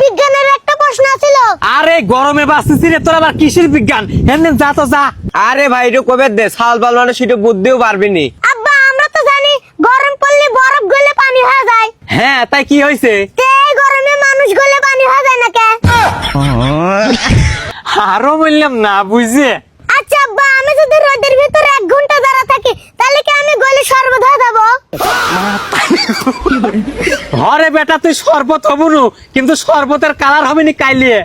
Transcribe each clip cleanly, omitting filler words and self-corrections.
বিজ্ঞানের একটা প্রশ্ন ছিল। আরে গরমে বাঁচতেছি রে, তোর আবার কিসের বিজ্ঞান? হেন যা তো যা। আরে ভাই একটু কবে দে, সাল বাল মানুষ একটু বুঝতেও পারবি নি। আব্বা আমরা তো জানি গরম পড়লে বরফ গলে পানি হয়ে যায়। হ্যাঁ তাই কি হয়েছে? তে এই গরমে মানুষ গলে পানি হয়ে যায় না কে? আরো বললাম না বুঝে। আচ্ছা আব্বা, আমি যদি রোদের ভিতরে 1 ঘন্টা দাঁড়া থাকি তাহলে কি আমি গলে শরবত হয়ে যাবো? হরে বেটা তুই শরবত হবু নু, কিন্তু শরবতের কালার হবে নি কাইলিয়ে।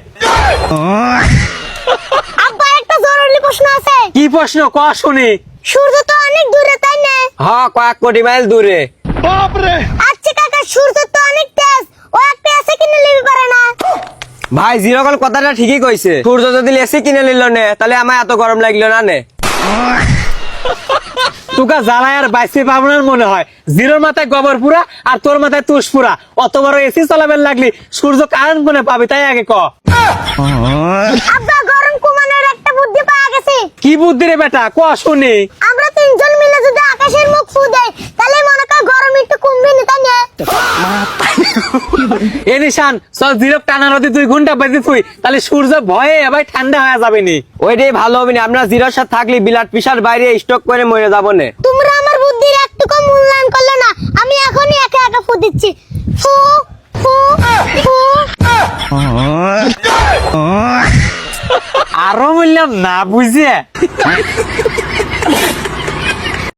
আব্বা একটা জরুরি প্রশ্ন আছে। কি প্রশ্ন ক শুনি? সূর্য তো অনেক দূরে তাই না? হ, কয়েক কোটি মাইল দূরে। আচ্ছা কাকা, সূর্য তো অনেক তেজ, ও একটা এসে কিনে নিতে পারে না? ভাই জিরকল কথাটা ঠিকই কইছে। সূর্য যদি এসি কিনে নিল নে, তাহলে আমার এত গরম লাগলো না নে। তুকা জ্বালায় আর বাইসে পাবনার মনে হয়। জিরোর মাথায় গোবর পুরা আর তোর মাথায় তুষ পুরা। অত বড় এসি চালাবেন লাগলি সূর্য কারেন্ট কোনে পাবি তাই আগে ক। আব্বা গরম কমানোর একটা বুদ্ধি পাওয়া গেছে। কি বুদ্ধি রে বেটা ক শুনি? আমরা 3 জন মিলে যদি আকাশের মুখ ফু দেই তাহলে মনে কর গরম একটু কমবে না তাই না? এ নিশান চল জিরো টানা নদী 2 ঘন্টা বেঁধে থুই, তাহলে সূর্য ভয়ে এবার ঠান্ডা হয়ে যাবে নি। ওইটাই ভালো হবে না, আমরা জিরোর সাথে থাকলে বিলাট পিসার বাইরে স্টক করে মরে যাবো নে। তোমরা আমার বুদ্ধির একটুকু মূল্যায়ন করলে না। আমি এখনই একা একা ফু দিচ্ছি। ফু ফু ফু। আরো বললাম না বুঝে।